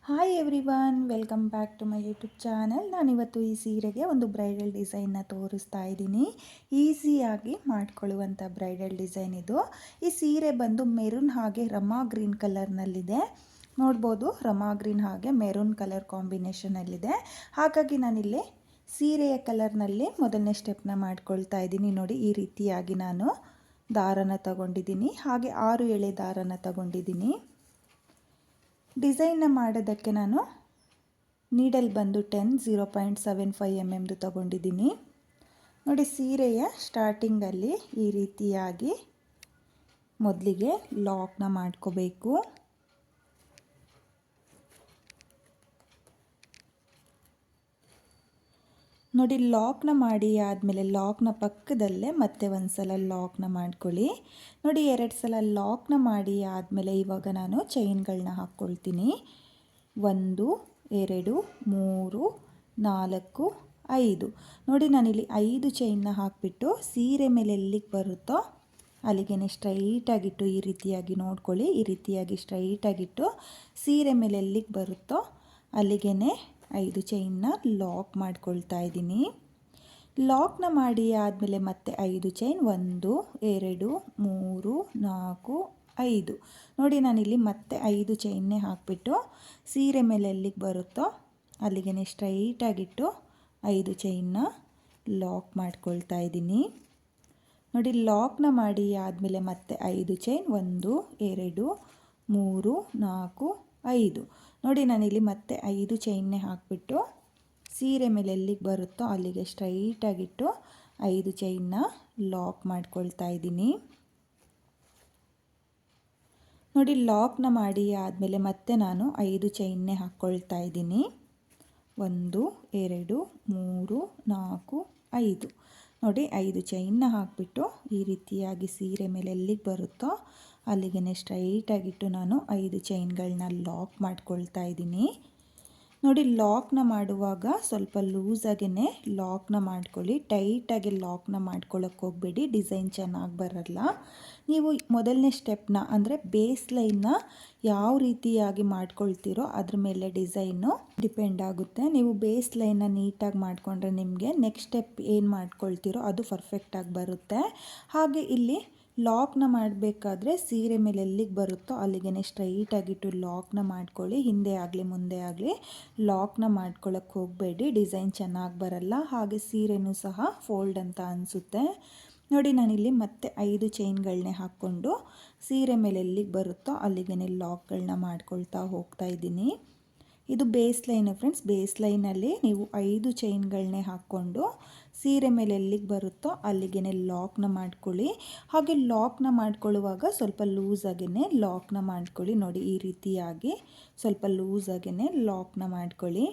Hi everyone, welcome back to my YouTube channel. ನಾನಿವತ್ತು ಈ ಸೀರೆಗೆ ಒಂದು ಬ್ರೈಡಲ್ ಡಿಸೈನ್ನ ತೋರಿಸ್ತಾ ಇದ್ದೀನಿ. ಈಸಿಯಾಗಿ ಮಾಡ್ಕೊಳ್ಳುವಂಥ ಬ್ರೈಡಲ್ ಡಿಸೈನ್ ಇದು. ಈ ಸೀರೆ ಬಂದು ಮೆರೂನ್ ಹಾಗೆ ರಮಾ ಗ್ರೀನ್ ಕಲರ್ನಲ್ಲಿದೆ. ನೋಡ್ಬೋದು, ರಮಾ ಗ್ರೀನ್ ಹಾಗೆ ಮೆರೂನ್ ಕಲರ್ ಕಾಂಬಿನೇಷನಲ್ಲಿದೆ. ಹಾಗಾಗಿ ನಾನಿಲ್ಲಿ ಸೀರೆಯ ಕಲರ್ನಲ್ಲಿ ಮೊದಲನೇ ಸ್ಟೆಪ್ನ ಮಾಡ್ಕೊಳ್ತಾ ಇದ್ದೀನಿ. ನೋಡಿ, ಈ ರೀತಿಯಾಗಿ ನಾನು ದಾರನ ತಗೊಂಡಿದ್ದೀನಿ, ಹಾಗೆ 6 ಎಳೆ ದಾರನ ತಗೊಂಡಿದ್ದೀನಿ. ಡಿಸೈನ್ನ ಮಾಡೋದಕ್ಕೆ ನಾನು ನೀಡಲ್ ಬಂದು 0.75 mm ತಗೊಂಡಿದ್ದೀನಿ. ನೋಡಿ, ಸೀರೆಯ ಸ್ಟಾರ್ಟಿಂಗಲ್ಲಿ ಈ ರೀತಿಯಾಗಿ ಮೊದಲಿಗೆ ಲಾಕ್ನ ಮಾಡ್ಕೋಬೇಕು. ನೋಡಿ, ಲಾಕ್ನ ಮಾಡಿ ಆದಮೇಲೆ ಲಾಕ್ನ ಪಕ್ಕದಲ್ಲೇ ಮತ್ತೆ ಒಂದು ಸಲ ಲಾಕ್ನ ಮಾಡ್ಕೊಳ್ಳಿ. ನೋಡಿ, 2 ಸಲ ಲಾಕ್ನ ಮಾಡಿ ಆದಮೇಲೆ ಇವಾಗ ನಾನು ಚೈನ್ಗಳನ್ನ ಹಾಕ್ಕೊಳ್ತೀನಿ. 1 2 3 4 5. ನೋಡಿ, ನಾನಿಲ್ಲಿ 5 ಚೈನ್ನ ಹಾಕಿಬಿಟ್ಟು ಸೀರೆ ಮೇಲೆ ಎಲ್ಲಿಗೆ ಬರುತ್ತೋ ಅಲ್ಲಿಗೆ ಸ್ಟ್ರೈಟಾಗಿಟ್ಟು ಈ ರೀತಿಯಾಗಿ ನೋಡ್ಕೊಳ್ಳಿ. ಈ ರೀತಿಯಾಗಿ ಸ್ಟ್ರೈಟಾಗಿಟ್ಟು ಸೀರೆ ಮೇಲೆ ಎಲ್ಲಿಗೆ ಬರುತ್ತೋ ಅಲ್ಲಿಗೆ 5 ಚೈನ್ನ ಲಾಕ್ ಮಾಡ್ಕೊಳ್ತಾ ಇದ್ದೀನಿ. ಲಾಕ್ನ ಮಾಡಿ ಆದಮೇಲೆ ಮತ್ತೆ 5 ಚೈನ್ 1 2 3 4 5. ನೋಡಿ, ನಾನಿಲ್ಲಿ ಮತ್ತೆ 5 ಚೈನ್ನೇ ಹಾಕಿಬಿಟ್ಟು ಸೀರೆ ಮೇಲೆ ಎಲ್ಲಿಗೆ ಬರುತ್ತೋ ಅಲ್ಲಿಗೆ ಸ್ಟ್ರೈಟಾಗಿಟ್ಟು 5 ಚೈನ್ನ ಲಾಕ್ ಮಾಡ್ಕೊಳ್ತಾ ಇದ್ದೀನಿ. ನೋಡಿ, ಲಾಕ್ನ ಮಾಡಿ ಆದಮೇಲೆ ಮತ್ತೆ 5 ಚೈನ್ 1 2 3 4 5. ನೋಡಿ, ನಾನಿಲ್ಲಿ ಮತ್ತೆ 5 ಚೈನ್ನೇ ಹಾಕಿಬಿಟ್ಟು ಸೀರೆ ಮೇಲೆ ಎಲ್ಲಿಗೆ ಬರುತ್ತೋ ಅಲ್ಲಿಗೆ ಸ್ಟ್ರೈಟಾಗಿಟ್ಟು 5 ಚೈನ್ನ ಲಾಕ್ ಮಾಡ್ಕೊಳ್ತಾ ಇದ್ದೀನಿ. ನೋಡಿ, ಲಾಕ್ನ ಮಾಡಿ ಆದಮೇಲೆ ಮತ್ತೆ ನಾನು 5 ಚೈನ್ನೇ ಹಾಕ್ಕೊಳ್ತಾ ಇದ್ದೀನಿ. 1 2 3 4 5. ನೋಡಿ, 5 ಚೈನ್ನ ಹಾಕಿಬಿಟ್ಟು ಈ ರೀತಿಯಾಗಿ ಸೀರೆ ಮೇಲೆ ಎಲ್ಲಿಗೆ ಬರುತ್ತೋ ಅಲ್ಲಿಗೆ ಸ್ಟ್ರೈಟಾಗಿಟ್ಟು ನಾನು 5 ಚೈನ್ಗಳನ್ನ ಲಾಕ್ ಮಾಡ್ಕೊಳ್ತಾ ಇದ್ದೀನಿ. ನೋಡಿ, ಲಾಕ್ನ ಮಾಡುವಾಗ ಸ್ವಲ್ಪ ಲೂಸಾಗೇ ಲಾಕ್ನ ಮಾಡ್ಕೊಳ್ಳಿ. ಟೈಟಾಗಿ ಲಾಕ್ನ ಮಾಡ್ಕೊಳ್ಳೋಕ್ಕೆ ಹೋಗಬೇಡಿ, ಡಿಸೈನ್ ಚೆನ್ನಾಗಿ ಬರಲ್ಲ. ನೀವು ಮೊದಲನೇ ಸ್ಟೆಪ್ನ ಅಂದರೆ ಬೇಸ್ ಲೈನ್ನ ಯಾವ ರೀತಿಯಾಗಿ ಮಾಡ್ಕೊಳ್ತೀರೋ ಅದ್ರ ಮೇಲೆ ಡಿಸೈನು ಡಿಪೆಂಡ್ ಆಗುತ್ತೆ. ನೀವು ಬೇಸ್ ಲೈನ್ನ ನೀಟಾಗಿ ಮಾಡಿಕೊಂಡ್ರೆ ನಿಮಗೆ ನೆಕ್ಸ್ಟ್ ಸ್ಟೆಪ್ ಏನು ಮಾಡ್ಕೊಳ್ತೀರೋ ಅದು ಪರ್ಫೆಕ್ಟಾಗಿ ಬರುತ್ತೆ. ಹಾಗೆ ಇಲ್ಲಿ ಲಾಕ್ನ ಮಾಡಬೇಕಾದ್ರೆ ಸೀರೆ ಮೇಲೆ ಎಲ್ಲಿಗೆ ಬರುತ್ತೋ ಅಲ್ಲಿಗೆ ಸ್ಟ್ರೈಟಾಗಿಟ್ಟು ಲಾಕ್ನ ಮಾಡ್ಕೊಳ್ಳಿ. ಹಿಂದೆ ಆಗಲಿ ಮುಂದೆ ಆಗಲಿ ಲಾಕ್ನ ಮಾಡ್ಕೊಳ್ಳೋಕ್ಕೆ ಹೋಗಬೇಡಿ, ಡಿಸೈನ್ ಚೆನ್ನಾಗಿ ಬರಲ್ಲ. ಹಾಗೆ ಸೀರೆನೂ ಸಹ ಫೋಲ್ಡ್ ಅಂತ ಅನಿಸುತ್ತೆ. ನೋಡಿ, ನಾನಿಲ್ಲಿ ಮತ್ತೆ 5 ಚೈನ್ಗಳನ್ನೇ ಹಾಕ್ಕೊಂಡು ಸೀರೆ ಮೇಲೆ ಎಲ್ಲಿಗೆ ಬರುತ್ತೋ ಅಲ್ಲಿಗೆ ಲಾಕ್ಗಳನ್ನ ಮಾಡ್ಕೊಳ್ತಾ ಹೋಗ್ತಾ ಇದ್ದೀನಿ. ಇದು ಬೇಸ್ ಲೈನು ಫ್ರೆಂಡ್ಸ್. ಬೇಸ್ ಲೈನಲ್ಲಿ ನೀವು 5 ಚೈನ್ಗಳನ್ನೇ ಹಾಕ್ಕೊಂಡು ಸೀರೆ ಮೇಲೆ ಎಲ್ಲಿಗೆ ಬರುತ್ತೋ ಅಲ್ಲಿಗೆ ಲಾಕ್ನ ಮಾಡ್ಕೊಳ್ಳಿ. ಹಾಗೆ ಲಾಕ್ನ ಮಾಡ್ಕೊಳ್ಳುವಾಗ ಸ್ವಲ್ಪ ಲೂಸಾಗೇ ಲಾಕ್ನ ಮಾಡ್ಕೊಳ್ಳಿ. ನೋಡಿ, ಈ ರೀತಿಯಾಗಿ ಸ್ವಲ್ಪ ಲೂಸಾಗೇ ಲಾಕ್ನ ಮಾಡ್ಕೊಳ್ಳಿ.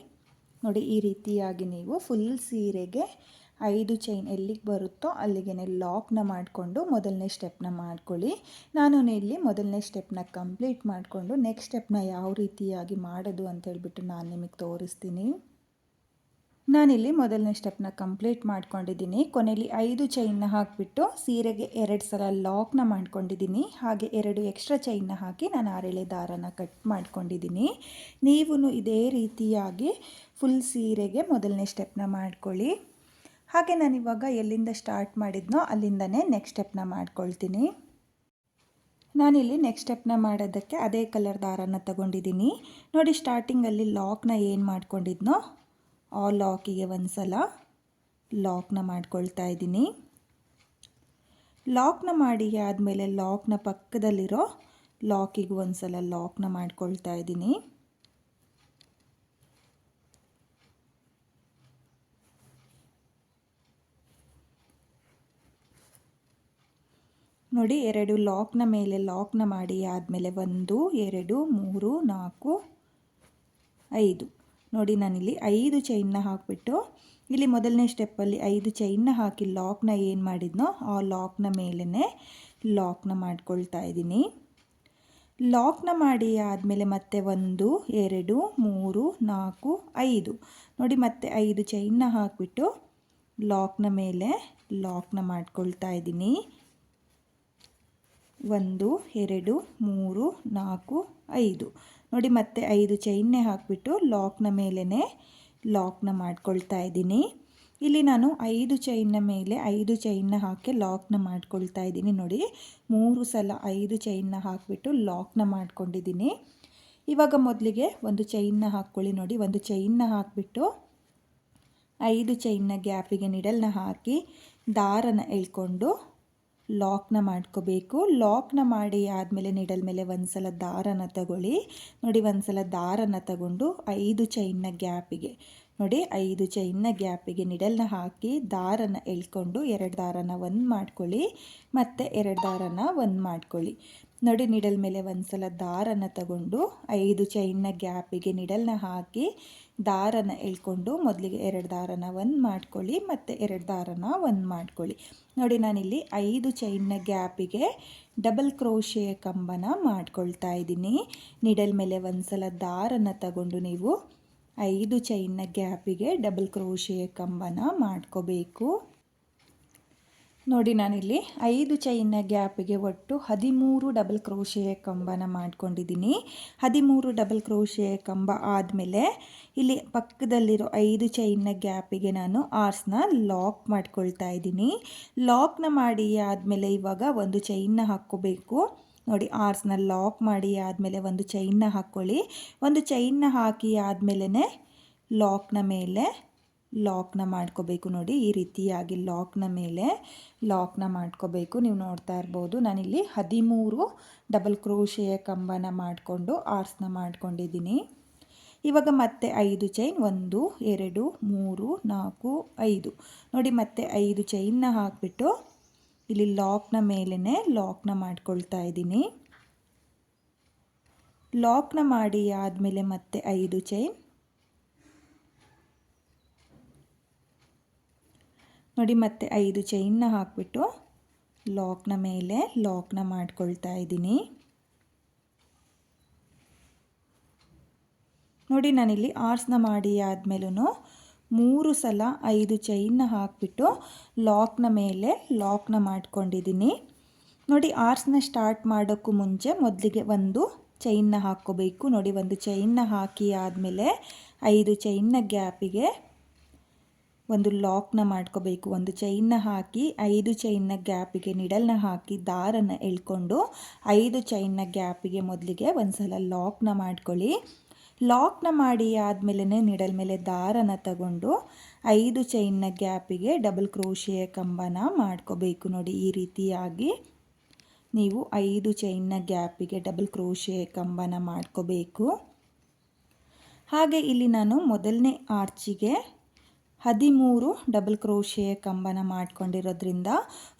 ನೋಡಿ, ಈ ರೀತಿಯಾಗಿ ನೀವು ಫುಲ್ ಸೀರೆಗೆ 5 ಚೈನ್ ಎಲ್ಲಿಗೆ ಬರುತ್ತೋ ಅಲ್ಲಿಗೆ ಲಾಕ್ನ ಮಾಡಿಕೊಂಡು ಮೊದಲನೇ ಸ್ಟೆಪ್ನ ಮಾಡ್ಕೊಳ್ಳಿ. ನಾನು ಇಲ್ಲಿ ಮೊದಲನೇ ಸ್ಟೆಪ್ನ ಕಂಪ್ಲೀಟ್ ಮಾಡಿಕೊಂಡು ನೆಕ್ಸ್ಟ್ ಸ್ಟೆಪ್ನ ಯಾವ ರೀತಿಯಾಗಿ ಮಾಡೋದು ಅಂತ ಹೇಳ್ಬಿಟ್ಟು ನಾನು ನಿಮಗೆ ತೋರಿಸ್ತೀನಿ. ನಾನಿಲ್ಲಿ ಮೊದಲನೇ ಸ್ಟೆಪ್ನ ಕಂಪ್ಲೀಟ್ ಮಾಡ್ಕೊಂಡಿದ್ದೀನಿ. ಕೊನೆಯಲ್ಲಿ 5 ಚೈನ್ನ ಹಾಕಿಬಿಟ್ಟು ಸೀರೆಗೆ 2 ಸಲ ಲಾಕ್ನ ಮಾಡ್ಕೊಂಡಿದ್ದೀನಿ. ಹಾಗೆ 2 ಎಕ್ಸ್ಟ್ರಾ ಚೈನ್ನ ಹಾಕಿ ನಾನು 6 ಎಳೆ ದಾರನ ಕಟ್ ಮಾಡ್ಕೊಂಡಿದ್ದೀನಿ. ನೀವು ಇದೇ ರೀತಿಯಾಗಿ ಫುಲ್ ಸೀರೆಗೆ ಮೊದಲನೇ ಸ್ಟೆಪ್ನ ಮಾಡ್ಕೊಳ್ಳಿ. ಹಾಗೆ ನಾನಿವಾಗ ಎಲ್ಲಿಂದ ಸ್ಟಾರ್ಟ್ ಮಾಡಿದ್ನೋ ಅಲ್ಲಿಂದನೇ ನೆಕ್ಸ್ಟ್ ಸ್ಟೆಪ್ನ ಮಾಡ್ಕೊಳ್ತೀನಿ. ನಾನಿಲ್ಲಿ ನೆಕ್ಸ್ಟ್ ಸ್ಟೆಪ್ನ ಮಾಡೋದಕ್ಕೆ ಅದೇ ಕಲರ್ ದಾರನ ತಗೊಂಡಿದ್ದೀನಿ. ನೋಡಿ, ಸ್ಟಾರ್ಟಿಂಗಲ್ಲಿ ಲಾಕ್ನ ಏನು ಮಾಡ್ಕೊಂಡಿದ್ನೋ ಆ ಲಾಕಿಗೆ ಒಂದು ಸಲ ಲಾಕ್ನ ಮಾಡ್ಕೊಳ್ತಾ ಇದ್ದೀನಿ. ಲಾಕ್ನ ಮಾಡಿ ಆದಮೇಲೆ ಲಾಕ್ನ ಪಕ್ಕದಲ್ಲಿರೋ ಲಾಕಿಗೆ ಒಂದು ಸಲ ಲಾಕ್ನ ಮಾಡ್ಕೊಳ್ತಾ ಇದ್ದೀನಿ. ನೋಡಿ, 2 ಲಾಕ್ನ ಮೇಲೆ ಲಾಕ್ನ ಮಾಡಿ ಆದಮೇಲೆ 1 2 3 4 5. ನೋಡಿ, ನಾನಿಲ್ಲಿ 5 ಚೈನ್ನ ಹಾಕಿಬಿಟ್ಟು ಇಲ್ಲಿ ಮೊದಲನೇ ಸ್ಟೆಪ್ಪಲ್ಲಿ 5 ಚೈನ್ನ ಹಾಕಿ ಲಾಕ್ನ ಏನು ಮಾಡಿದ್ನೋ ಆ ಲಾಕ್ನ ಮೇಲೇ ಲಾಕ್ನ ಮಾಡ್ಕೊಳ್ತಾ ಇದ್ದೀನಿ. ಲಾಕ್ನ ಮಾಡಿ ಆದಮೇಲೆ ಮತ್ತೆ 1 2 3 4 5. ನೋಡಿ, ಮತ್ತೆ 5 ಚೈನ್ನ ಹಾಕಿಬಿಟ್ಟು ಲಾಕ್ನ ಮೇಲೆ ಲಾಕ್ನ ಮಾಡ್ಕೊಳ್ತಾ ಇದ್ದೀನಿ. 1 2 3 4 5. ನೋಡಿ ಮತ್ತೆ 5 ಚೈನ್ನೇ ಹಾಕಿಬಿಟ್ಟು ಲಾಕ್ನ ಮೇಲೇ ಲಾಕ್ನ ಮಾಡ್ಕೊಳ್ತಾ ಇದ್ದೀನಿ. ಇಲ್ಲಿ ನಾನು 5 ಚೈನ್ನ ಮೇಲೆ 5 ಚೈನ್ನ ಹಾಕಿ ಲಾಕ್ನ ಮಾಡ್ಕೊಳ್ತಾ ಇದ್ದೀನಿ. ನೋಡಿ 3 ಸಲ 5 ಚೈನ್ನ ಹಾಕಿಬಿಟ್ಟು ಲಾಕ್ನ ಮಾಡ್ಕೊಂಡಿದ್ದೀನಿ. ಇವಾಗ ಮೊದಲಿಗೆ ಒಂದು ಚೈನ್ನ ಹಾಕ್ಕೊಳ್ಳಿ. ನೋಡಿ ಒಂದು ಚೈನ್ನ ಹಾಕಿಬಿಟ್ಟು 5 ಚೈನ್ನ ಗ್ಯಾಪಿಗೆ ನಿಡಲ್ನ ಹಾಕಿ ದಾರನ ಎಳ್ಕೊಂಡು ಲಾಕ್ನ ಮಾಡ್ಕೋಬೇಕು. ಲಾಕ್ನ ಮಾಡಿ ಆದಮೇಲೆ ನಿಡಲ್ ಮೇಲೆ ಒಂದು ಸಲ ದಾರನ ತಗೊಳ್ಳಿ. ನೋಡಿ ಒಂದು ಸಲ ದಾರನ ತಗೊಂಡು 5 ಚೈನ್ನ ಗ್ಯಾಪಿಗೆ ನೋಡಿ 5 ಚೈನ್ನ ಗ್ಯಾಪಿಗೆ ನಿಡಲ್ನ ಹಾಕಿ ದಾರನ ಎಳ್ಕೊಂಡು 2 ದಾರನ ಒಂದು ಮಾಡ್ಕೊಳ್ಳಿ, ಮತ್ತು 2 ದಾರನ ಒಂದು ಮಾಡ್ಕೊಳ್ಳಿ. ನೋಡಿ ನಿಡಲ್ ಮೇಲೆ ಒಂದು ಸಲ ದಾರನ ತಗೊಂಡು 5 ಚೈನ್ನ ಗ್ಯಾಪಿಗೆ ನಿಡಲ್ನ ಹಾಕಿ ದಾರನ ಎಳ್ಕೊಂಡು ಮೊದಲಿಗೆ 2 ದಾರನ ಒಂದು ಮಾಡ್ಕೊಳ್ಳಿ, ಮತ್ತು 2 ದಾರನ ಒಂದು ಮಾಡ್ಕೊಳ್ಳಿ. ನೋಡಿ ನಾನಿಲ್ಲಿ 5 ಚೈನ್ನ ಗ್ಯಾಪಿಗೆ ಡಬಲ್ ಕ್ರೋಶೆ ಕಂಬನ ಮಾಡ್ಕೊಳ್ತಾ ಇದ್ದೀನಿ. ನಿಡಲ್ ಮೇಲೆ ಒಂದು ಸಲ ದಾರನ ತಗೊಂಡು ನೀವು 5 ಚೈನ್ನ ಗ್ಯಾಪಿಗೆ ಡಬಲ್ ಕ್ರೋಶೆ ಕಂಬನ ಮಾಡ್ಕೋಬೇಕು. ನೋಡಿ ನಾನಿಲ್ಲಿ 5 ಚೈನ್ನ ಗ್ಯಾಪಿಗೆ ಒಟ್ಟು 13 ಡಬಲ್ ಕ್ರೋಶೆಯ ಕಂಬನ ಮಾಡ್ಕೊಂಡಿದ್ದೀನಿ. 13 ಡಬಲ್ ಕ್ರೋಶೆಯ ಕಂಬ ಆದಮೇಲೆ ಇಲ್ಲಿ ಪಕ್ಕದಲ್ಲಿರೋ 5 ಚೈನ್ನ ಗ್ಯಾಪಿಗೆ ನಾನು ಆರ್ಸ್ನ ಲಾಕ್ ಮಾಡ್ಕೊಳ್ತಾ ಇದ್ದೀನಿ. ಲಾಕ್ನ ಮಾಡಿ ಆದಮೇಲೆ ಇವಾಗ ಒಂದು ಚೈನ್ನ ಹಾಕ್ಕೋಬೇಕು. ನೋಡಿ ಆರ್ಸ್ನ ಲಾಕ್ ಮಾಡಿ ಆದಮೇಲೆ ಒಂದು ಚೈನ್ನ ಹಾಕ್ಕೊಳ್ಳಿ. ಒಂದು ಚೈನ್ನ ಹಾಕಿ ಆದಮೇಲೆ ಲಾಕ್ನ ಮೇಲೆ ಲಾಕ್ನ ಮಾಡ್ಕೋಬೇಕು. ನೋಡಿ ಈ ರೀತಿಯಾಗಿ ಲಾಕ್ನ ಮೇಲೆ ಲಾಕ್ನ ಮಾಡ್ಕೋಬೇಕು. ನೀವು ನೋಡ್ತಾ ಇರ್ಬೋದು ನಾನಿಲ್ಲಿ 13 ಡಬಲ್ ಕ್ರೋಶೆಯ ಕಂಬನ ಮಾಡಿಕೊಂಡು ಆರ್ಸ್ನ ಮಾಡ್ಕೊಂಡಿದ್ದೀನಿ. ಇವಾಗ ಮತ್ತೆ 5 ಚೈನ್ 1 2 3 4 5 ನೋಡಿ ಮತ್ತೆ 5 ಚೈನ್ನ ಹಾಕಿಬಿಟ್ಟು ಇಲ್ಲಿ ಲಾಕ್ನ ಮೇಲೇ ಲಾಕ್ನ ಮಾಡ್ಕೊಳ್ತಾ ಇದ್ದೀನಿ. ಲಾಕ್ನ ಮಾಡಿ ಆದಮೇಲೆ ಮತ್ತೆ 5 ಚೈನ್ ನೋಡಿ ಮತ್ತೆ 5 ಚೈನ್ನ ಹಾಕಿಬಿಟ್ಟು ಲಾಕ್ನ ಮೇಲೆ ಲಾಕ್ನ ಮಾಡ್ಕೊಳ್ತಾ ಇದ್ದೀನಿ. ನೋಡಿ ನಾನಿಲ್ಲಿ ಆರ್ಸ್ನ ಮಾಡಿ ಆದಮೇಲೂ 3 ಸಲ 5 ಚೈನ್ನ ಹಾಕಿಬಿಟ್ಟು ಲಾಕ್ನ ಮೇಲೆ ಲಾಕ್ನ ಮಾಡ್ಕೊಂಡಿದ್ದೀನಿ. ನೋಡಿ ಆರ್ಸ್ನ ಸ್ಟಾರ್ಟ್ ಮಾಡೋಕ್ಕೂ ಮುಂಚೆ ಮೊದಲಿಗೆ ಒಂದು ಚೈನ್ನ ಹಾಕ್ಕೋಬೇಕು. ನೋಡಿ ಒಂದು ಚೈನ್ನ ಹಾಕಿ ಆದಮೇಲೆ 5 ಚೈನ್ನ ಗ್ಯಾಪಿಗೆ ಒಂದು ಲಾಕ್ನ ಮಾಡ್ಕೋಬೇಕು. ಒಂದು ಚೈನ್ನ ಹಾಕಿ 5 ಚೈನ್ನ ಗ್ಯಾಪಿಗೆ ನಿಡಲ್ನ ಹಾಕಿ ದಾರನ ಎಳ್ಕೊಂಡು 5 ಚೈನ್ನ ಗ್ಯಾಪಿಗೆ ಮೊದಲಿಗೆ ಒಂದು ಸಲ ಲಾಕ್ನ ಮಾಡ್ಕೊಳ್ಳಿ. ಲಾಕ್ನ ಮಾಡಿ ಆದಮೇಲೆ ನಿಡಲ್ ಮೇಲೆ ದಾರನ ತಗೊಂಡು 5 ಚೈನ್ನ ಗ್ಯಾಪಿಗೆ ಡಬಲ್ ಕ್ರೋಶೆಯ ಕಂಬನ ಮಾಡ್ಕೋಬೇಕು. ನೋಡಿ ಈ ರೀತಿಯಾಗಿ ನೀವು 5 ಚೈನ್ನ ಗ್ಯಾಪಿಗೆ ಡಬಲ್ ಕ್ರೋಶೆಯ ಕಂಬನ ಮಾಡ್ಕೋಬೇಕು. ಹಾಗೆ ಇಲ್ಲಿ ನಾನು ಮೊದಲನೇ ಆರ್ಚಿಗೆ 13 ಡಬಲ್ ಕ್ರೋಶೆಯ ಕಂಬನ ಮಾಡ್ಕೊಂಡಿರೋದ್ರಿಂದ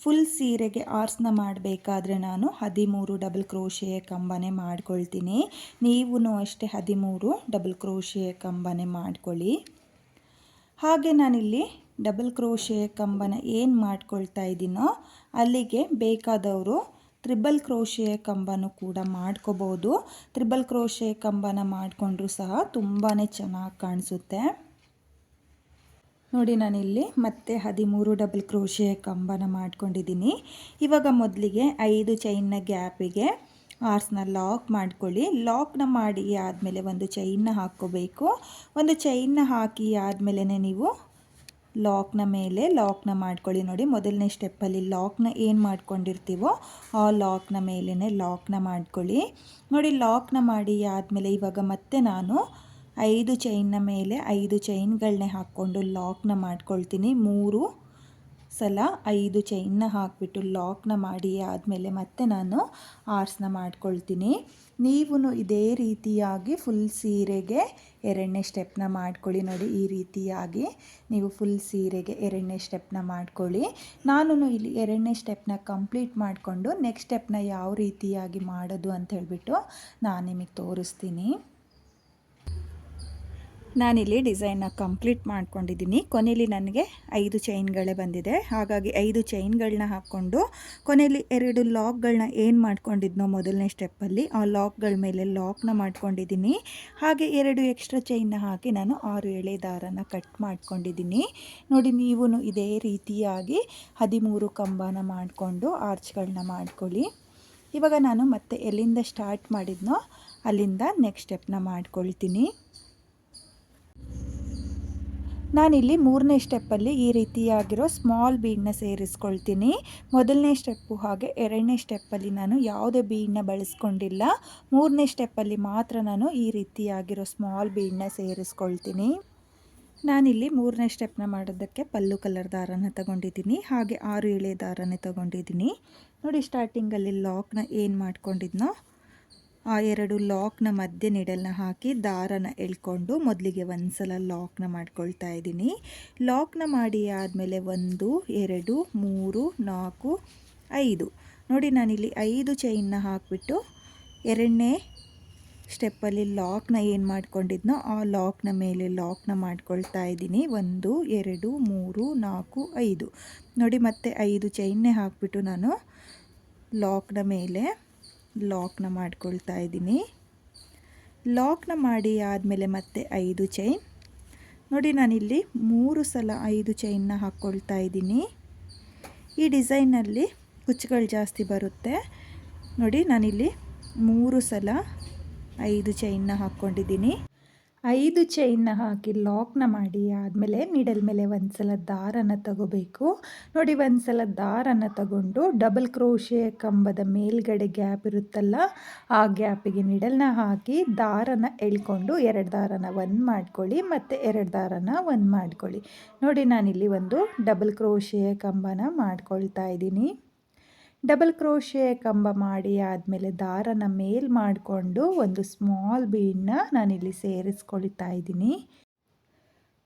ಫುಲ್ ಸೀರೆಗೆ ಆರ್ಸ್ನ ಮಾಡಬೇಕಾದ್ರೆ ನಾನು 13 ಡಬಲ್ ಕ್ರೋಶೆಯ ಕಂಬನೇ ಮಾಡ್ಕೊಳ್ತೀನಿ. ನೀವು ಅಷ್ಟೇ 13 ಡಬಲ್ ಕ್ರೋಶೆಯ ಕಂಬನೇ ಮಾಡ್ಕೊಳ್ಳಿ. ಹಾಗೆ ನಾನಿಲ್ಲಿ ಡಬಲ್ ಕ್ರೋಶೆಯ ಕಂಬನ ಏನು ಮಾಡ್ಕೊಳ್ತಾ ಇದ್ದೀನೋ ಅಲ್ಲಿಗೆ ಬೇಕಾದವರು ತ್ರಿಬಲ್ ಕ್ರೋಶೆಯ ಕಂಬನೂ ಕೂಡ ಮಾಡ್ಕೋಬೋದು. ತ್ರಿಬಲ್ ಕ್ರೋಶೆಯ ಕಂಬನ ಮಾಡಿಕೊಂಡ್ರೂ ಸಹ ತುಂಬಾ ಚೆನ್ನಾಗಿ ಕಾಣಿಸುತ್ತೆ. ನೋಡಿ ನಾನಿಲ್ಲಿ ಮತ್ತೆ 13 ಡಬಲ್ ಕ್ರೋಶೆಯ ಕಂಬನ ಮಾಡ್ಕೊಂಡಿದ್ದೀನಿ. ಇವಾಗ ಮೊದಲಿಗೆ 5 ಚೈನ್ನ ಗ್ಯಾಪಿಗೆ ಆರ್ಸ್ನ ಲಾಕ್ ಮಾಡ್ಕೊಳ್ಳಿ. ಲಾಕ್ನ ಮಾಡಿ ಆದಮೇಲೆ ಒಂದು ಚೈನ್ನ ಹಾಕ್ಕೋಬೇಕು. ಒಂದು ಚೈನ್ನ ಹಾಕಿ ಆದಮೇಲೆ ನೀವು ಲಾಕ್ನ ಮೇಲೆ ಲಾಕ್ನ ಮಾಡ್ಕೊಳ್ಳಿ. ನೋಡಿ ಮೊದಲನೇ ಸ್ಟೆಪ್ಪಲ್ಲಿ ಲಾಕ್ನ ಏನು ಮಾಡ್ಕೊಂಡಿರ್ತೀವೋ ಆ ಲಾಕ್ನ ಮೇಲೇ ಲಾಕ್ನ ಮಾಡ್ಕೊಳ್ಳಿ. ನೋಡಿ ಲಾಕ್ನ ಮಾಡಿ ಆದಮೇಲೆ ಇವಾಗ ಮತ್ತೆ ನಾನು 5 ಚೈನ್ನ ಮೇಲೆ 5 ಚೈನ್ಗಳನ್ನೇ ಹಾಕ್ಕೊಂಡು ಲಾಕ್ನ ಮಾಡ್ಕೊಳ್ತೀನಿ. 3 ಸಲ 5 ಚೈನ್ನ ಹಾಕಿಬಿಟ್ಟು ಲಾಕ್ನ ಮಾಡಿ ಆದಮೇಲೆ ಮತ್ತೆ ನಾನು ಆರ್ಸ್ನ ಮಾಡ್ಕೊಳ್ತೀನಿ. ನೀವು ಇದೇ ರೀತಿಯಾಗಿ ಫುಲ್ ಸೀರೆಗೆ 2ನೇ ಸ್ಟೆಪ್ನ ಮಾಡ್ಕೊಳ್ಳಿ. ನೋಡಿ ಈ ರೀತಿಯಾಗಿ ನೀವು ಫುಲ್ ಸೀರೆಗೆ 2ನೇ ಸ್ಟೆಪ್ನ ಮಾಡ್ಕೊಳ್ಳಿ. ನಾನು ಇಲ್ಲಿ 2ನೇ ಸ್ಟೆಪ್ನ ಕಂಪ್ಲೀಟ್ ಮಾಡಿಕೊಂಡು ನೆಕ್ಸ್ಟ್ ಸ್ಟೆಪ್ನ ಯಾವ ರೀತಿಯಾಗಿ ಮಾಡೋದು ಅಂತ ಹೇಳಿಬಿಟ್ಟು ನಾನು ನಿಮಗೆ ತೋರಿಸ್ತೀನಿ. ನಾನಿಲ್ಲಿ ಡಿಸೈನ್ನ ಕಂಪ್ಲೀಟ್ ಮಾಡ್ಕೊಂಡಿದ್ದೀನಿ. ಕೊನೆಯಲ್ಲಿ ನನಗೆ 5 ಚೈನ್ಗಳೇ ಬಂದಿದೆ. ಹಾಗಾಗಿ 5 ಚೈನ್ಗಳನ್ನ ಹಾಕ್ಕೊಂಡು ಕೊನೆಯಲ್ಲಿ 2 ಲಾಕ್ಗಳನ್ನ ಏನು ಮಾಡ್ಕೊಂಡಿದ್ನೋ ಮೊದಲನೇ ಸ್ಟೆಪ್ಪಲ್ಲಿ ಆ ಲಾಕ್ಗಳ ಮೇಲೆ ಲಾಕ್ನ ಮಾಡ್ಕೊಂಡಿದ್ದೀನಿ. ಹಾಗೆ 2 ಎಕ್ಸ್ಟ್ರಾ ಚೈನ್ನ ಹಾಕಿ ನಾನು 6 ಎಳೆ ದಾರನ ಕಟ್ ಮಾಡ್ಕೊಂಡಿದ್ದೀನಿ. ನೋಡಿ ನೀವು ಇದೇ ರೀತಿಯಾಗಿ 13 ಕಂಬನ ಮಾಡಿಕೊಂಡು ಆರ್ಚ್ಗಳನ್ನ ಮಾಡ್ಕೊಳ್ಳಿ. ಇವಾಗ ನಾನು ಮತ್ತೆ ಎಲ್ಲಿಂದ ಸ್ಟಾರ್ಟ್ ಮಾಡಿದ್ನೋ ಅಲ್ಲಿಂದ ನೆಕ್ಸ್ಟ್ ಸ್ಟೆಪ್ನ ಮಾಡ್ಕೊಳ್ತೀನಿ. ನಾನಿಲ್ಲಿ 3ನೇ ಸ್ಟೆಪ್ಪಲ್ಲಿ ಈ ರೀತಿಯಾಗಿರೋ ಸ್ಮಾಲ್ ಬೀಡನ್ನ ಸೇರಿಸ್ಕೊಳ್ತೀನಿ. ಮೊದಲನೇ ಸ್ಟೆಪ್ಪು ಹಾಗೆ 2ನೇ ಸ್ಟೆಪ್ಪಲ್ಲಿ ನಾನು ಯಾವುದೇ ಬೀಡನ್ನ ಬಳಸ್ಕೊಂಡಿಲ್ಲ. 3ನೇ ಸ್ಟೆಪ್ಪಲ್ಲಿ ಮಾತ್ರ ನಾನು ಈ ರೀತಿಯಾಗಿರೋ ಸ್ಮಾಲ್ ಬೀಡನ್ನ ಸೇರಿಸ್ಕೊಳ್ತೀನಿ. ನಾನಿಲ್ಲಿ 3ನೇ ಸ್ಟೆಪ್ನ ಮಾಡೋದಕ್ಕೆ ಪಲ್ಲು ಕಲರ್ ದಾರನ ತಗೊಂಡಿದ್ದೀನಿ, ಹಾಗೆ 6 ಎಳೆ ದಾರನೇ ತಗೊಂಡಿದ್ದೀನಿ. ನೋಡಿ, ಸ್ಟಾರ್ಟಿಂಗಲ್ಲಿ ಲಾಕ್ನ ಏನು ಮಾಡ್ಕೊಂಡಿದ್ನೋ ಆ 2 ಲಾಕ್ನ ಮಧ್ಯೆ ನೀಡಲ್ನ ಹಾಕಿ ದಾರನ ಎಳ್ಕೊಂಡು ಮೊದಲಿಗೆ ಒಂದು ಸಲ ಲಾಕ್ನ ಮಾಡ್ಕೊಳ್ತಾ ಇದ್ದೀನಿ. ಲಾಕ್ನ ಮಾಡಿ ಆದಮೇಲೆ 1 2 3 4 5 ನೋಡಿ, ನಾನಿಲ್ಲಿ 5 ಚೈನ್ನ ಹಾಕಿಬಿಟ್ಟು 2ನೇ ಸ್ಟೆಪ್ಪಲ್ಲಿ ಲಾಕ್ನ ಏನು ಮಾಡ್ಕೊಂಡಿದ್ನೋ ಆ ಲಾಕ್ನ ಮೇಲೆ ಲಾಕ್ನ ಮಾಡ್ಕೊಳ್ತಾ ಇದ್ದೀನಿ. 1 2 3 4 5 ನೋಡಿ, ಮತ್ತೆ 5 ಚೈನ್ನೇ ಹಾಕಿಬಿಟ್ಟು ನಾನು ಲಾಕ್ನ ಮೇಲೆ ಲಾಕ್ನ ಮಾಡ್ಕೊಳ್ತಾ ಇದ್ದೀನಿ. ಲಾಕ್ನ ಮಾಡಿ ಆದಮೇಲೆ ಮತ್ತೆ 5 ಚೈನ್ ನೋಡಿ, ನಾನಿಲ್ಲಿ 3 ಸಲ 5 ಚೈನ್ನ ಹಾಕ್ಕೊಳ್ತಾ ಇದ್ದೀನಿ. ಈ ಡಿಸೈನಲ್ಲಿ ಕುಚ್ಚುಗಳು ಜಾಸ್ತಿ ಬರುತ್ತೆ ನೋಡಿ. ನಾನಿಲ್ಲಿ 3 ಸಲ 5 ಚೈನ್ನ ಹಾಕ್ಕೊಂಡಿದ್ದೀನಿ. 5 ಚೈನ್ನ ಹಾಕಿ ಲಾಕ್ನ ಮಾಡಿ ಆದಮೇಲೆ ನೀಡಲ್ ಮೇಲೆ ಒಂದು ಸಲ ದಾರನ ತಗೋಬೇಕು ನೋಡಿ. ಒಂದು ಸಲ ದಾರನ ತಗೊಂಡು ಡಬಲ್ ಕ್ರೋಶೆ ಕಂಬದ ಮೇಲ್ಗಡೆ ಗ್ಯಾಪ್ ಇರುತ್ತಲ್ಲ, ಆ ಗ್ಯಾಪಿಗೆ ನೀಡಲ್ನ ಹಾಕಿ ದಾರನ ಎಳ್ಕೊಂಡು 2 ದಾರನ ಒಂದು ಮಾಡ್ಕೊಳ್ಳಿ, ಮತ್ತು 2 ದಾರನ ಒಂದು ಮಾಡ್ಕೊಳ್ಳಿ ನೋಡಿ. ನಾನಿಲ್ಲಿ ಒಂದು ಡಬಲ್ ಕ್ರೋಶೆ ಕಂಬನ ಮಾಡ್ಕೊಳ್ತಾ ಇದ್ದೀನಿ. ಡಬಲ್ ಕ್ರೋಶೆ ಕಂಬ ಮಾಡಿ ಆದಮೇಲೆ ದಾರನ ಮೇಲ್ ಮಾಡಿಕೊಂಡು ಒಂದು ಸ್ಮಾಲ್ ಬೀಡನ್ನ ನಾನಿಲ್ಲಿ ಸೇರಿಸ್ಕೊಳ್ತಾ ಇದ್ದೀನಿ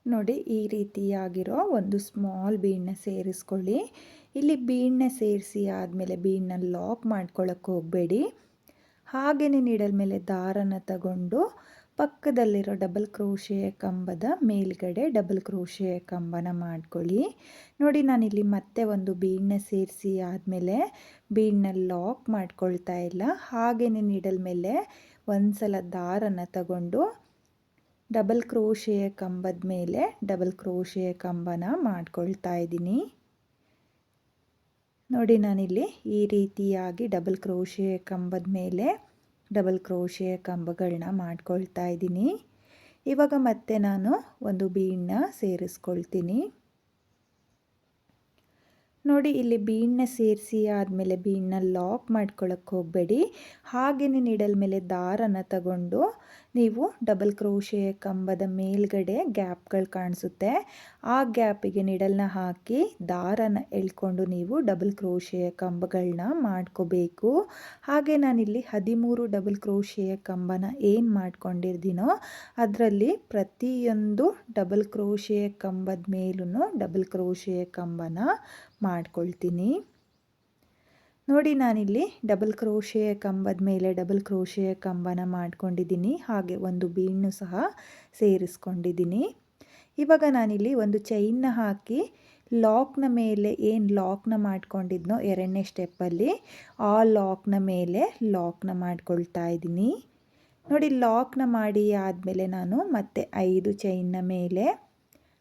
ನೋಡಿ. ಈ ರೀತಿಯಾಗಿರೋ ಒಂದು ಸ್ಮಾಲ್ ಬೀಡನ್ನ ಸೇರಿಸ್ಕೊಳ್ಳಿ. ಇಲ್ಲಿ ಬೀಡನ್ನ ಸೇರಿಸಿ ಆದಮೇಲೆ ಬೀಡನ್ನ ಲಾಕ್ ಮಾಡ್ಕೊಳ್ಳೋಕ್ಕೆ ಹೋಗಬೇಡಿ. ಹಾಗೆಯೇ ನೀಡಲ್ ಮೇಲೆ ದಾರನ ತಗೊಂಡು ಪಕ್ಕದಲ್ಲಿರೋ ಡಬಲ್ ಕ್ರೋಶೆಯ ಕಂಬದ ಮೇಲ್ಗಡೆ ಡಬಲ್ ಕ್ರೋಶೆಯ ಕಂಬನ ಮಾಡ್ಕೊಳ್ಳಿ ನೋಡಿ. ನಾನಿಲ್ಲಿ ಮತ್ತೆ ಒಂದು ಬೀಡನ್ನ ಸೇರಿಸಿ ಆದಮೇಲೆ ಬೀಡನ್ನ ಲಾಕ್ ಮಾಡ್ಕೊಳ್ತಾ ಇಲ್ಲ, ಹಾಗೆಯೇ ನೀಡಲ್ ಮೇಲೆ ಒಂದು ಸಲ ದಾರನ ತಗೊಂಡು ಡಬಲ್ ಕ್ರೋಶೆಯ ಕಂಬದ ಮೇಲೆ ಡಬಲ್ ಕ್ರೋಶೆಯ ಕಂಬನ ಮಾಡ್ಕೊಳ್ತಾ ಇದ್ದೀನಿ ನೋಡಿ. ನಾನಿಲ್ಲಿ ಈ ರೀತಿಯಾಗಿ ಡಬಲ್ ಕ್ರೋಶೆಯ ಕಂಬದ ಮೇಲೆ ಡಬಲ್ ಕ್ರೋಶೆಯ ಕಂಬಗಳನ್ನ ಮಾಡ್ಕೊಳ್ತಾ ಇದ್ದೀನಿ. ಇವಾಗ ಮತ್ತೆ ನಾನು ಒಂದು ಬೀಡನ್ನ ಸೇರಿಸ್ಕೊಳ್ತೀನಿ ನೋಡಿ. ಇಲ್ಲಿ ಬೀಡನ್ನ ಸೇರಿಸಿ ಆದಮೇಲೆ ಬೀಡನ್ನ ಲಾಕ್ ಮಾಡ್ಕೊಳ್ಳೋಕ್ಕೆ ಹೋಗಬೇಡಿ. ಹಾಗೆಯೇ ನೀಡಲ್ ಮೇಲೆ ದಾರನ ತಗೊಂಡು ನೀವು ಡಬಲ್ ಕ್ರೋಶೆಯ ಕಂಬದ ಮೇಲ್ಗಡೆ ಗ್ಯಾಪ್ಗಳು ಕಾಣಿಸುತ್ತೆ, ಆ ಗ್ಯಾಪಿಗೆ ನೀಡಲ್ನ ಹಾಕಿ ದಾರನ ಎಳ್ಕೊಂಡು ನೀವು ಡಬಲ್ ಕ್ರೋಶೆಯ ಕಂಬಗಳನ್ನ ಮಾಡ್ಕೋಬೇಕು. ಹಾಗೆ ನಾನಿಲ್ಲಿ 13 ಡಬಲ್ ಕ್ರೋಶೆಯ ಕಂಬನ ಏನು ಮಾಡ್ಕೊಂಡಿರ್ತೀನೋ ಅದರಲ್ಲಿ ಪ್ರತಿಯೊಂದು ಡಬಲ್ ಕ್ರೋಶೆಯ ಕಂಬದ ಮೇಲೂ ಡಬಲ್ ಕ್ರೋಶೆಯ ಕಂಬನ ಮಾಡ್ಕೊಳ್ತೀನಿ ನೋಡಿ. ನಾನಿಲ್ಲಿ ಡಬಲ್ ಕ್ರೋಶೆಯ ಕಂಬದ ಮೇಲೆ ಡಬಲ್ ಕ್ರೋಶೆಯ ಕಂಬನ ಮಾಡ್ಕೊಂಡಿದ್ದೀನಿ, ಹಾಗೆ ಒಂದು ಬೀಡನ್ನು ಸಹ ಸೇರಿಸ್ಕೊಂಡಿದ್ದೀನಿ. ಇವಾಗ ನಾನಿಲ್ಲಿ ಒಂದು ಚೈನ್ನ ಹಾಕಿ ಲಾಕ್ನ ಮೇಲೆ ಏನು ಲಾಕ್ನ ಮಾಡ್ಕೊಂಡಿದ್ನೋ 2ನೇ ಸ್ಟೆಪ್ಪಲ್ಲಿ ಆ ಲಾಕ್ನ ಮೇಲೆ ಲಾಕ್ನ ಮಾಡ್ಕೊಳ್ತಾ ಇದ್ದೀನಿ ನೋಡಿ. ಲಾಕ್ನ ಮಾಡಿ ಆದಮೇಲೆ ನಾನು ಮತ್ತೆ 5 ಚೈನ್ನ ಮೇಲೆ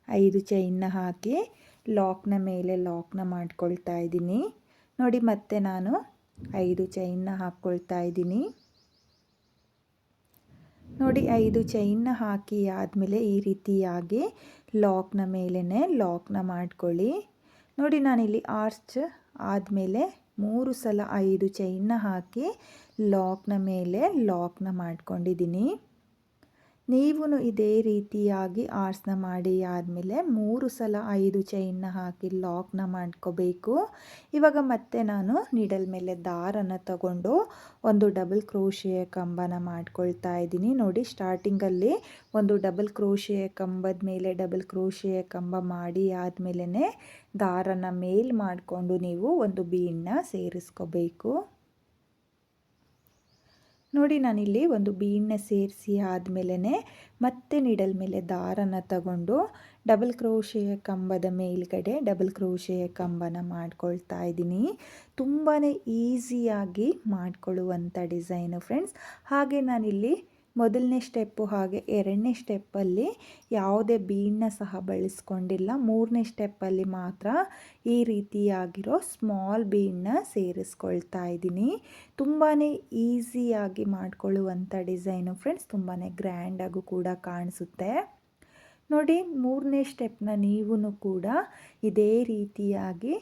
5 ಚೈನ್ನ ಹಾಕಿ ಲಾಕ್ನ ಮೇಲೆ ಲಾಕ್ನ ಮಾಡ್ಕೊಳ್ತಾ ಇದ್ದೀನಿ ನೋಡಿ. ಮತ್ತೆ ನಾನು 5 ಚೈನ್ನ ಹಾಕ್ಕೊಳ್ತಾ ಇದ್ದೀನಿ ನೋಡಿ. 5 ಚೈನ್ನ ಹಾಕಿ ಆದಮೇಲೆ ಈ ರೀತಿಯಾಗಿ ಲಾಕ್ನ ಮೇಲೇ ಲಾಕ್ನ ಮಾಡ್ಕೊಳ್ಳಿ ನೋಡಿ. ನಾನಿಲ್ಲಿ ಆರ್ಚ್ ಆದಮೇಲೆ 3 ಸಲ 5 ಚೈನ್ನ ಹಾಕಿ ಲಾಕ್ನ ಮೇಲೆ ಲಾಕ್ನ ಮಾಡ್ಕೊಂಡಿದ್ದೀನಿ. ನೀವು ಇದೇ ರೀತಿಯಾಗಿ ಆರ್ಸ್ನ ಮಾಡಿ ಆದಮೇಲೆ 3 ಸಲ 5 ಚೈನ್ನ ಹಾಕಿ ಲಾಕ್ನ ಮಾಡ್ಕೋಬೇಕು. ಇವಾಗ ಮತ್ತೆ ನಾನು ನೀಡಲ್ ಮೇಲೆ ದಾರನ ತಗೊಂಡು ಒಂದು ಡಬಲ್ ಕ್ರೋಶೆಯ ಕಂಬನ ಮಾಡ್ಕೊಳ್ತಾ ಇದ್ದೀನಿ ನೋಡಿ. ಸ್ಟಾರ್ಟಿಂಗಲ್ಲಿ ಒಂದು ಡಬಲ್ ಕ್ರೋಶೆಯ ಕಂಬದ ಮೇಲೆ ಡಬಲ್ ಕ್ರೋಶೆಯ ಕಂಬ ಮಾಡಿ ಆದಮೇಲೆ ದಾರನ ಮೇಲ್ ಮಾಡಿಕೊಂಡು ನೀವು ಒಂದು ಬೀಡನ್ನ ಸೇರಿಸ್ಕೋಬೇಕು ನೋಡಿ. ನಾನಿಲ್ಲಿ ಒಂದು ಬೀಡನ್ನ ಸೇರಿಸಿ ಆದಮೇಲೆ ಮತ್ತೆ ನೀಡಲ್ ಮೇಲೆ ದಾರನ ತಗೊಂಡು ಡಬಲ್ ಕ್ರೋಶೆಯ ಕಂಬದ ಮೇಲ್ಗಡೆ ಡಬಲ್ ಕ್ರೋಶೆಯ ಕಂಬನ ಮಾಡ್ಕೊಳ್ತಾ ಇದ್ದೀನಿ. ತುಂಬಾ ಈಸಿಯಾಗಿ ಮಾಡ್ಕೊಳ್ಳುವಂಥ ಡಿಸೈನು ಫ್ರೆಂಡ್ಸ್. ಹಾಗೆ ನಾನಿಲ್ಲಿ ಮೊದಲನೇ ಸ್ಟೆಪ್ಪು ಹಾಗೆ ಎರಡನೇ ಸ್ಟೆಪ್ಪಲ್ಲಿ ಯಾವುದೇ ಬೀಡನ್ನ ಸಹ ಬಳಸ್ಕೊಂಡಿಲ್ಲ. ಮೂರನೇ ಸ್ಟೆಪ್ಪಲ್ಲಿ ಮಾತ್ರ ಈ ರೀತಿಯಾಗಿರೋ ಸ್ಮಾಲ್ ಬೀಡನ್ನ ಸೇರಿಸ್ಕೊಳ್ತಾ ಇದ್ದೀನಿ. ತುಂಬಾ ಈಸಿಯಾಗಿ ಮಾಡ್ಕೊಳ್ಳುವಂಥ ಡಿಸೈನು ಫ್ರೆಂಡ್ಸ್, ತುಂಬಾ ಗ್ರ್ಯಾಂಡಾಗೂ ಕೂಡ ಕಾಣಿಸುತ್ತೆ. ನೋಡಿ, ಮೂರನೇ ಸ್ಟೆಪ್ನ ನೀವು ಕೂಡ ಇದೇ ರೀತಿಯಾಗಿ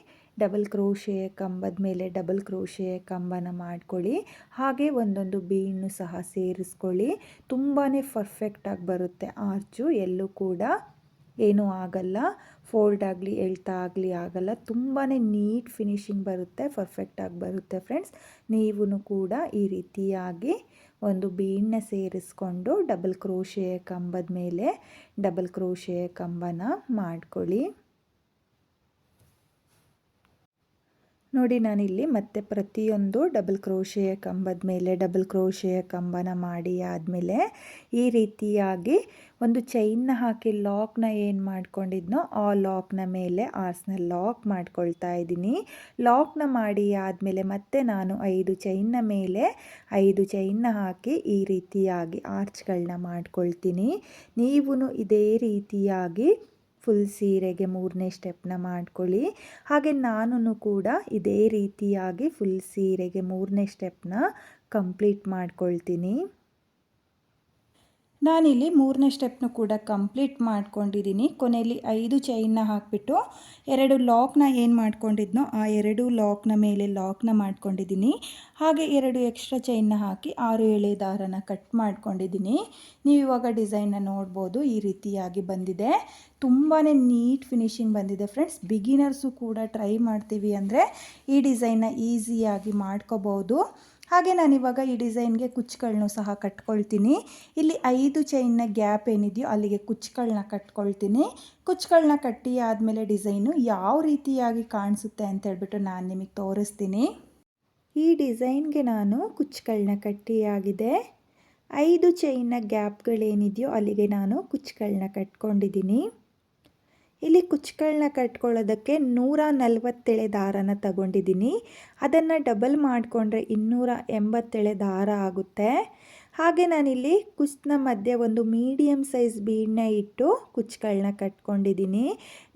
ಡಬಲ್ ಕ್ರೋಶೆ ಕಂಬದ ಮೇಲೆ ಡಬಲ್ ಕ್ರೋಶೆ ಕಂಬನ ಮಾಡ್ಕೊಳ್ಳಿ. ಹಾಗೆ ಒಂದೊಂದು ಬೀಡನ್ನು ಸಹ ಸೇರಿಸ್ಕೊಳ್ಳಿ. ತುಂಬಾ ಪರ್ಫೆಕ್ಟಾಗಿ ಬರುತ್ತೆ ಆರ್ಚು. ಎಲ್ಲೂ ಕೂಡ ಏನೂ ಆಗಲ್ಲ, ಫೋಲ್ಡ್ ಆಗಲಿ ಎಳ್ತಾ ಆಗಲಿ ಆಗಲ್ಲ. ತುಂಬಾ ನೀಟ್ ಫಿನಿಶಿಂಗ್ ಬರುತ್ತೆ, ಪರ್ಫೆಕ್ಟಾಗಿ ಬರುತ್ತೆ ಫ್ರೆಂಡ್ಸ್. ನೀವು ಕೂಡ ಈ ರೀತಿಯಾಗಿ ಒಂದು ಬೀಡನ್ನ ಸೇರಿಸ್ಕೊಂಡು ಡಬಲ್ ಕ್ರೋಶೆ ಕಂಬದ ಮೇಲೆ ಡಬಲ್ ಕ್ರೋಶೆ ಕಂಬನ ಮಾಡ್ಕೊಳ್ಳಿ. ನೋಡಿ, ನಾನಿಲ್ಲಿ ಮತ್ತೆ ಪ್ರತಿಯೊಂದು ಡಬಲ್ ಕ್ರೋಶೆಯ ಕಂಬದ ಮೇಲೆ ಡಬಲ್ ಕ್ರೋಶೆಯ ಕಂಬನ ಮಾಡಿ ಆದಮೇಲೆ ಈ ರೀತಿಯಾಗಿ ಒಂದು ಚೈನ್ನ ಹಾಕಿ ಲಾಕ್ನ ಏನು ಮಾಡ್ಕೊಂಡಿದ್ನೋ ಆ ಲಾಕ್ನ ಮೇಲೆ ಆರ್ಸ್ನ ಲಾಕ್ ಮಾಡ್ಕೊಳ್ತಾ ಇದ್ದೀನಿ. ಲಾಕ್ನ ಮಾಡಿ ಆದಮೇಲೆ ಮತ್ತೆ ನಾನು 5 ಚೈನ್ನ ಮೇಲೆ 5 ಚೈನ್ನ ಹಾಕಿ ಈ ರೀತಿಯಾಗಿ ಆರ್ಚ್ಗಳನ್ನ ಮಾಡ್ಕೊಳ್ತೀನಿ. ನೀವು ಇದೇ ರೀತಿಯಾಗಿ ಫುಲ್ ಸೀರೆಗೆ ಮೂರನೇ ಸ್ಟೆಪ್ನ ಮಾಡ್ಕೊಳ್ಳಿ. ಹಾಗೆ ನಾನು ಕೂಡ ಇದೇ ರೀತಿಯಾಗಿ ಫುಲ್ ಸೀರೆಗೆ ಮೂರನೇ ಸ್ಟೆಪ್ನ ಕಂಪ್ಲೀಟ್ ಮಾಡ್ಕೊಳ್ತೀನಿ. ನಾನಿಲ್ಲಿ ಮೂರನೇ ಸ್ಟೆಪ್ನು ಕೂಡ ಕಂಪ್ಲೀಟ್ ಮಾಡ್ಕೊಂಡಿದ್ದೀನಿ. ಕೊನೆಯಲ್ಲಿ 5 ಚೈನ್ನ ಹಾಕಿಬಿಟ್ಟು 2 ಲಾಕ್ನ ಏನು ಮಾಡ್ಕೊಂಡಿದ್ನೋ ಆ 2 ಲಾಕ್ನ ಮೇಲೆ ಲಾಕ್ನ ಮಾಡ್ಕೊಂಡಿದ್ದೀನಿ. ಹಾಗೆ 2 ಎಕ್ಸ್ಟ್ರಾ ಚೈನ್ನ ಹಾಕಿ 6 ಎಳೆ ದಾರನ ಕಟ್ ಮಾಡ್ಕೊಂಡಿದ್ದೀನಿ. ನೀವು ಇವಾಗ ಡಿಸೈನ್ನ ನೋಡ್ಬೋದು, ಈ ರೀತಿಯಾಗಿ ಬಂದಿದೆ. ತುಂಬಾ ನೀಟ್ ಫಿನಿಶಿಂಗ್ ಬಂದಿದೆ ಫ್ರೆಂಡ್ಸ್. ಬಿಗಿನರ್ಸು ಕೂಡ ಟ್ರೈ ಮಾಡ್ತೀವಿ ಅಂದರೆ ಈ ಡಿಸೈನ್ನ ಈಸಿಯಾಗಿ ಮಾಡ್ಕೋಬೋದು. ಹಾಗೆ ನಾನಿವಾಗ ಈ ಡಿಸೈನ್ಗೆ ಕುಚ್ಚುಗಳನ್ನೂ ಸಹ ಕಟ್ಕೊಳ್ತೀನಿ. ಇಲ್ಲಿ 5 ಚೈನ್ನ ಗ್ಯಾಪ್ ಏನಿದೆಯೋ ಅಲ್ಲಿಗೆ ಕುಚ್ಚುಗಳನ್ನ ಕಟ್ಕೊಳ್ತೀನಿ. ಕುಚ್ಚುಗಳನ್ನ ಕಟ್ಟಿ ಆದಮೇಲೆ ಡಿಸೈನು ಯಾವ ರೀತಿಯಾಗಿ ಕಾಣಿಸುತ್ತೆ ಅಂತ ಹೇಳ್ಬಿಟ್ಟು ನಾನು ನಿಮಗೆ ತೋರಿಸ್ತೀನಿ. ಈ ಡಿಸೈನ್ಗೆ ನಾನು ಕುಚ್ಚುಗಳನ್ನ ಕಟ್ಟಿಯಾಗಿದೆ. 5 ಚೈನ್ನ ಗ್ಯಾಪ್ಗಳೇನಿದೆಯೋ ಅಲ್ಲಿಗೆ ನಾನು ಕುಚ್ಚುಗಳನ್ನ ಕಟ್ಕೊಂಡಿದ್ದೀನಿ. ಇಲ್ಲಿ ಕುಚ್ಚುಗಳನ್ನ ಕಟ್ಕೊಳ್ಳೋದಕ್ಕೆ 147 ದಾರನ ತಗೊಂಡಿದ್ದೀನಿ. ಅದನ್ನು ಡಬಲ್ ಮಾಡಿಕೊಂಡ್ರೆ 287 ದಾರ ಆಗುತ್ತೆ. ಹಾಗೆ ನಾನಿಲ್ಲಿ ಕುಚ್ಚಿನ ಮಧ್ಯೆ ಒಂದು ಮೀಡಿಯಮ್ ಸೈಜ್ ಬೀಡನ್ನ ಇಟ್ಟು ಕುಚ್ಚುಗಳನ್ನ ಕಟ್ಕೊಂಡಿದ್ದೀನಿ.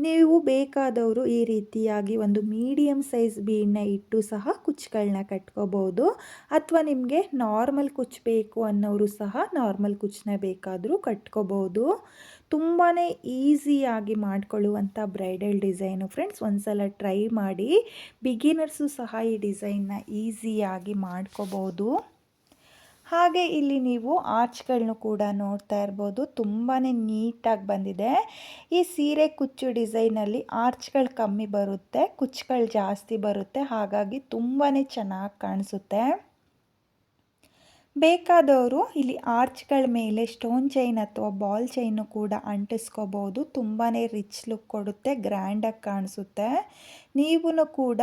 ನೀವು ಬೇಕಾದವರು ಈ ರೀತಿಯಾಗಿ ಒಂದು ಮೀಡಿಯಮ್ ಸೈಜ್ ಬೀಡನ್ನ ಇಟ್ಟು ಸಹ ಕುಚ್ಚುಗಳನ್ನ ಕಟ್ಕೋಬೋದು. ಅಥವಾ ನಿಮಗೆ ನಾರ್ಮಲ್ ಕುಚ್ಚು ಬೇಕು ಅನ್ನೋರು ಸಹ ನಾರ್ಮಲ್ ಕುಚ್ಚನ್ನ ಬೇಕಾದರೂ ಕಟ್ಕೋಬೋದು. ತುಂಬಾ ಈಸಿಯಾಗಿ ಮಾಡ್ಕೊಳ್ಳುವಂಥ ಬ್ರೈಡಲ್ ಡಿಸೈನು ಫ್ರೆಂಡ್ಸ್. ಒಂದ್ಸಲ ಟ್ರೈ ಮಾಡಿ. ಬಿಗಿನರ್ಸು ಸಹ ಈ ಡಿಸೈನ್ನ ಈಸಿಯಾಗಿ ಮಾಡ್ಕೋಬೋದು. ಹಾಗೆ ಇಲ್ಲಿ ನೀವು ಆರ್ಚ್ಗಳನ್ನು ಕೂಡ ನೋಡ್ತಾ ಇರ್ಬೋದು, ತುಂಬಾ ನೀಟಾಗಿ ಬಂದಿದೆ. ಈ ಸೀರೆ ಕುಚ್ಚು ಡಿಸೈನಲ್ಲಿ ಆರ್ಚ್ಗಳು ಕಮ್ಮಿ ಬರುತ್ತೆ, ಕುಚ್ಚುಗಳು ಜಾಸ್ತಿ ಬರುತ್ತೆ. ಹಾಗಾಗಿ ತುಂಬಾ ಚೆನ್ನಾಗಿ ಕಾಣಿಸುತ್ತೆ. ಬೇಕಾದವರು ಇಲ್ಲಿ ಆರ್ಚ್ಗಳ ಮೇಲೆ ಸ್ಟೋನ್ ಚೈನ್ ಅಥವಾ ಬಾಲ್ ಚೈನು ಕೂಡ ಅಂಟಿಸ್ಕೋಬೋದು. ತುಂಬಾ ರಿಚ್ ಲುಕ್ ಕೊಡುತ್ತೆ, ಗ್ರ್ಯಾಂಡಾಗಿ ಕಾಣಿಸುತ್ತೆ. ನೀವು ಕೂಡ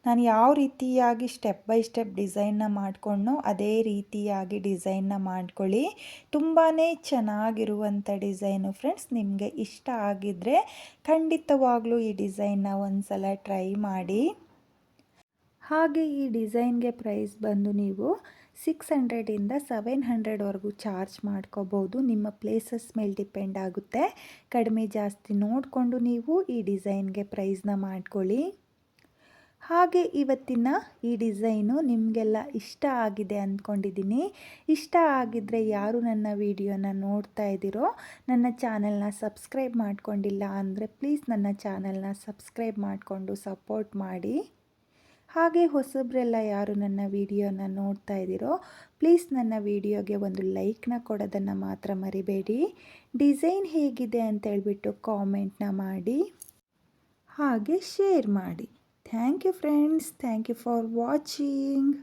ನಾನು ಯಾವ ರೀತಿಯಾಗಿ ಸ್ಟೆಪ್ ಬೈ ಸ್ಟೆಪ್ ಡಿಸೈನ್ನ ಮಾಡಿಕೊಂಡೋ ಅದೇ ರೀತಿಯಾಗಿ ಡಿಸೈನ್ನ ಮಾಡ್ಕೊಳ್ಳಿ. ತುಂಬಾ ಚೆನ್ನಾಗಿರುವಂಥ ಡಿಸೈನು ಫ್ರೆಂಡ್ಸ್. ನಿಮಗೆ ಇಷ್ಟ ಆಗಿದ್ದರೆ ಖಂಡಿತವಾಗ್ಲೂ ಈ ಡಿಸೈನ್ನ ಒಂದು ಸಲ ಟ್ರೈ ಮಾಡಿ. ಹಾಗೆ ಈ ಡಿಸೈನ್ಗೆ ಪ್ರೈಸ್ ಬಂದು ನೀವು 600ಇಂದ 700ವರೆಗೂ ಚಾರ್ಜ್ ಮಾಡ್ಕೋಬೋದು. ನಿಮ್ಮ ಪ್ಲೇಸಸ್ ಮೇಲೆ ಡಿಪೆಂಡ್ ಆಗುತ್ತೆ. ಕಡಿಮೆ ಜಾಸ್ತಿ ನೋಡಿಕೊಂಡು ನೀವು ಈ ಡಿಸೈನ್ಗೆ ಪ್ರೈಸ್ನ ಮಾಡ್ಕೊಳ್ಳಿ. ಹಾಗೆ ಇವತ್ತಿನ ಈ ಡಿಸೈನು ನಿಮಗೆಲ್ಲ ಇಷ್ಟ ಆಗಿದೆ ಅಂದ್ಕೊಂಡಿದ್ದೀನಿ. ಇಷ್ಟ ಆಗಿದ್ದರೆ ಯಾರು ನನ್ನ ವಿಡಿಯೋನ ನೋಡ್ತಾ ಇದ್ದೀರೋ ನನ್ನ ಚಾನಲ್ನ ಸಬ್ಸ್ಕ್ರೈಬ್ ಮಾಡ್ಕೊಂಡಿಲ್ಲ ಅಂದರೆ ಪ್ಲೀಸ್ ನನ್ನ ಚಾನಲ್ನ ಸಬ್ಸ್ಕ್ರೈಬ್ ಮಾಡಿಕೊಂಡು ಸಪೋರ್ಟ್ ಮಾಡಿ. ಹಾಗೆ ಹೊಸಬ್ರೆಲ್ಲ ಯಾರು ನನ್ನ ವಿಡಿಯೋನ ನೋಡ್ತಾ ಇದ್ದೀರೋ ಪ್ಲೀಸ್ ನನ್ನ ವಿಡಿಯೋಗೆ ಒಂದು ಲೈಕ್ನ ಕೊಡೋದನ್ನು ಮಾತ್ರ ಮರಿಬೇಡಿ. ಡಿಸೈನ್ ಹೇಗಿದೆ ಅಂತ ಹೇಳ್ಬಿಟ್ಟು ಕಾಮೆಂಟ್ನ ಮಾಡಿ, ಹಾಗೆ ಶೇರ್ ಮಾಡಿ. Thank you friends. Thank you for watching.